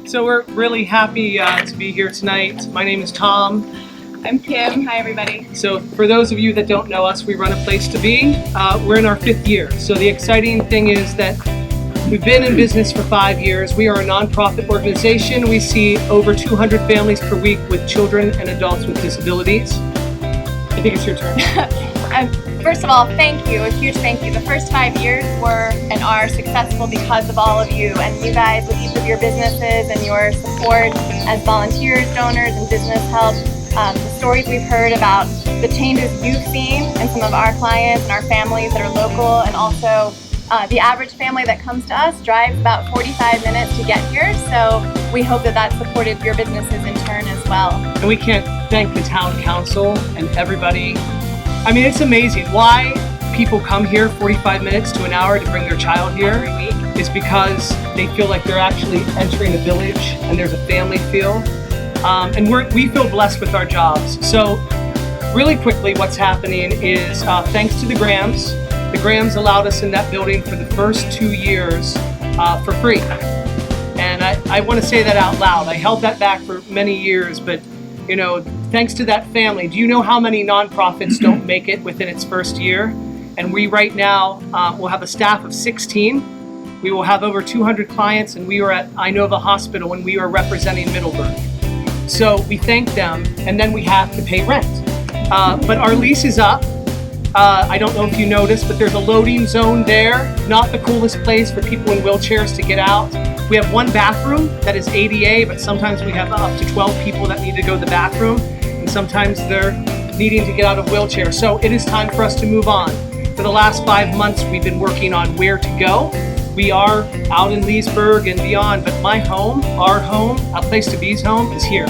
So we're really happy to be here tonight. My name is Tom. I'm Kim. Hi, everybody. So for those of you that don't know us, we run a place to be. We're in our 5th year. So the exciting thing is that we've been in business for 5 years. We are a nonprofit organization. We see over 200 families per week with children and adults with disabilities. I think it's your turn. First of all, thank you. A huge thank you. The first 5 years were and are successful because of all of you and you guys with each of your businesses and your support as volunteers, donors, and business help. The stories we've heard about the changes you've seen in some of our clients and our families that are local, and also the average family that comes to us drives about 45 minutes to get here, so we hope that that supported your businesses in turn as well. And we can't thank the town council and everybody. I mean, it's amazing why people come here 45 minutes to an hour to bring their child here Every week. is because they feel like they're actually entering a village and there's a family feel. And we feel blessed with our jobs. So really quickly, what's happening is thanks to the Grahams. The Grahams allowed us in that building for the first 2 years for free. And I want to say that out loud. I held that back for many years, but you know, thanks to that family. Do you know how many nonprofits don't make it within its first year? And we right now will have a staff of 16. We will have over 200 clients, and we are at Inova Hospital, and we are representing Middleburg. So we thank them, and then we have to pay rent. But our lease is up. I don't know if you noticed, but there's a loading zone there. Not the coolest place for people in wheelchairs to get out. We have one bathroom that is ADA, but sometimes we have up to 12 people that need to go to the bathroom, and sometimes they're needing to get out of wheelchairs. So it is time for us to move on. For the last 5 months, we've been working on where to go. We are out in Leesburg and beyond, but my home, our home, A Place to Be's home is here.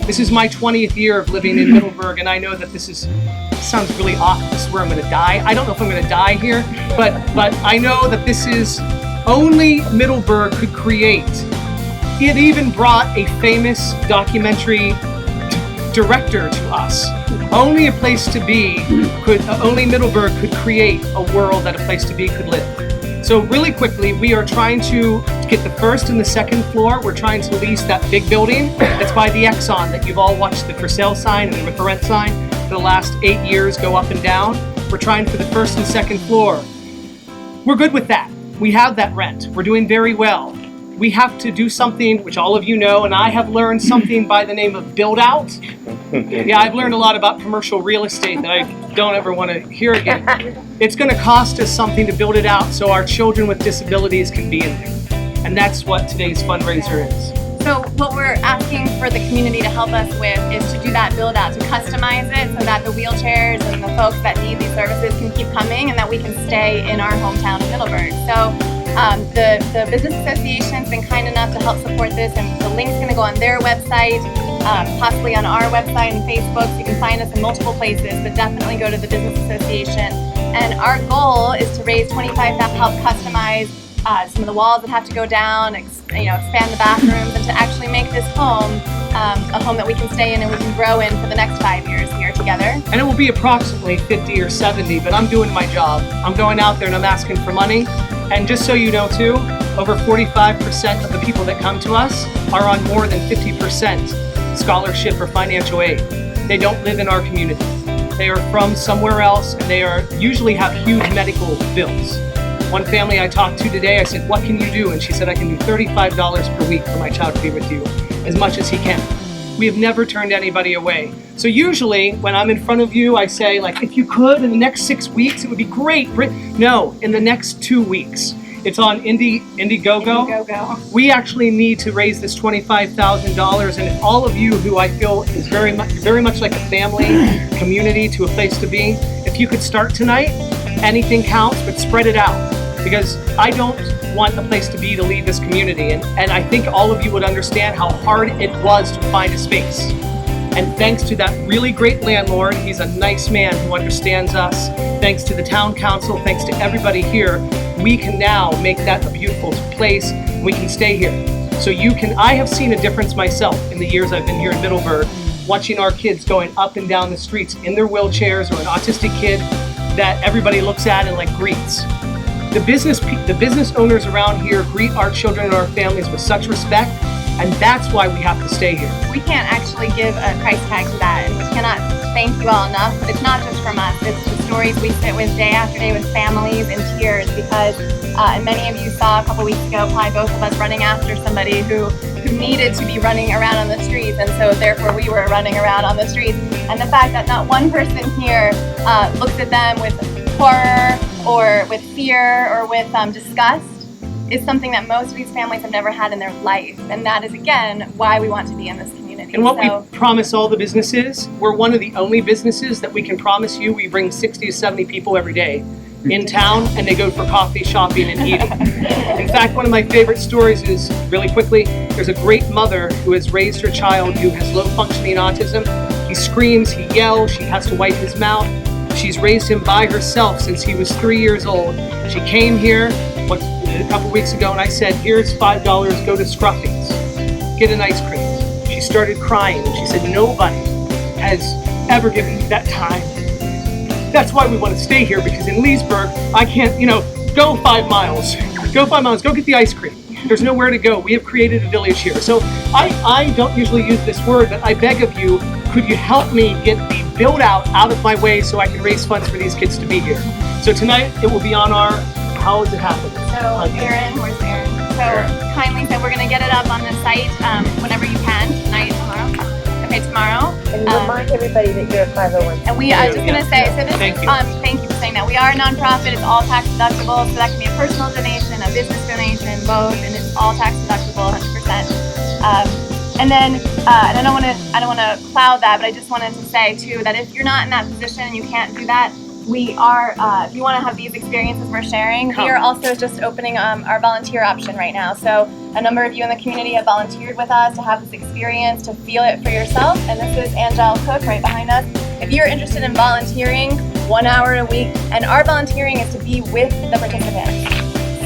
This is my 20th year of living in Middleburg, and I know that this sounds really awful. This is where I'm gonna die. I don't know if I'm gonna die here, but I know that this is only Middleburg could create. It even brought a famous documentary director to us. Only A Place to Be only Middleburg could create a world that A Place to Be could live. So really quickly, we are trying to get the first and the second floor. We're trying to lease that big building that's by the Exxon that you've all watched the for sale sign and the for rent sign for the last 8 years go up and down. We're trying for the first and second floor. We're good with that. We have that rent. We're doing very well. We have to do something which all of you know, and I have learned something by the name of build out. Yeah, I've learned a lot about commercial real estate that I don't ever want to hear again. It's going to cost us something to build it out so our children with disabilities can be in there. And that's what today's fundraiser is. So what we're asking for the community to help us with is to do that build out, to customize it so that the wheelchairs and the folks that need these services can keep coming and that we can stay in our hometown of Middleburg. So the Business Association's been kind enough to help support this, and the link's going to go on their website, possibly on our website and Facebook. So you can find us in multiple places, but definitely go to the Business Association. And our goal is to raise $25,000 to help customize some of the walls that have to go down, expand the bathrooms, and to actually make this home a home that we can stay in and we can grow in for the next 5 years here together. And it will be approximately 50 or 70, but I'm doing my job. I'm going out there and I'm asking for money. And just so you know too, over 45% of the people that come to us are on more than 50% scholarship or financial aid. They don't live in our community. They are from somewhere else, and they usually have huge medical bills. One family I talked to today, I said, what can you do? And she said, I can do $35 per week for my child to be with you, as much as he can. We have never turned anybody away. So usually when I'm in front of you, I say, like, if you could in the next 6 weeks, it would be great. No, in the next 2 weeks. It's on Indiegogo. We actually need to raise this $25,000, and if all of you who I feel is very much like a family, community, to A Place to Be, if you could start tonight, anything counts, but spread it out. Because I don't want A Place to Be to leave this community, and I think all of you would understand how hard it was to find a space. And thanks to that really great landlord, he's a nice man who understands us, thanks to the town council, thanks to everybody here, we can now make that a beautiful place. We can stay here. So I have seen a difference myself in the years I've been here in Middleburg, watching our kids going up and down the streets in their wheelchairs, or an autistic kid that everybody looks at and like greets. The business owners around here greet our children and our families with such respect, And that's why we have to stay here. We can't actually give a price tag to that, and we cannot thank you all enough. But it's not just from us, it's the stories we sit with day after day with families in tears, because and many of you saw a couple weeks ago, probably both of us running after somebody who needed to be running around on the streets, and so therefore we were running around on the streets. And the fact that not one person here looks at them with horror or with fear or with disgust is something that most of these families have never had in their life. And that is, again, why we want to be in this community. And what we promise all the businesses, we're one of the only businesses that we can promise you we bring 60 to 70 people every day in town, and they go for coffee, shopping, and eating. In fact, one of my favorite stories is, really quickly, there's a great mother who has raised her child who has low functioning autism. He screams, he yells, she has to wipe his mouth. She's raised him by herself since he was 3 years old. She came here a couple weeks ago and I said, here's $5, go to Scruffy's, get an ice cream. She started crying and she said, nobody has ever given me that time. That's why we want to stay here, because in Leesburg, I can't, go 5 miles. Go 5 miles, go get the ice cream. There's nowhere to go. We have created a village here. So I don't usually use this word, but I beg of you, could you help me get the build out of my way so I can raise funds for these kids to be here? So tonight it will be on our, how does it happen? So Aaron, where's Aaron? So kindly said we're going to get it up on the site whenever you can, tonight, tomorrow. Okay, tomorrow. And remind everybody that you're a 501. And I was just going to say, so this is, thank you for saying that. We are a nonprofit, it's all tax deductible, so that can be a personal donation, a business donation, both, and it's all tax deductible, 100%. And then, and I don't want to cloud that, but I just wanted to say too that if you're not in that position and you can't do that, we are, if you want to have these experiences we're sharing, we are also just opening our volunteer option right now. So a number of you in the community have volunteered with us to have this experience, to feel it for yourself. And this is Angel Cook right behind us. If you're interested in volunteering 1 hour a week, and our volunteering is to be with the participants.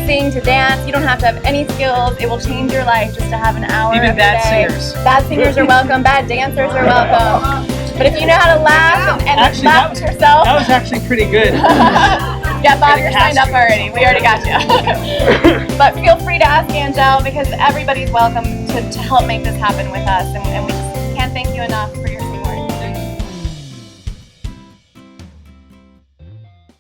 Sing, to dance, you don't have to have any skills. It will change your life just to have an hour Even every bad day. singers. Bad singers are welcome, bad dancers are welcome. But if you know how to laugh and Actually, laugh at yourself. That was actually pretty good. Yeah, Bob, you're signed up already. We already got you. But feel free to ask Angel, because everybody's welcome to help make this happen with us. And we just can't thank you enough for your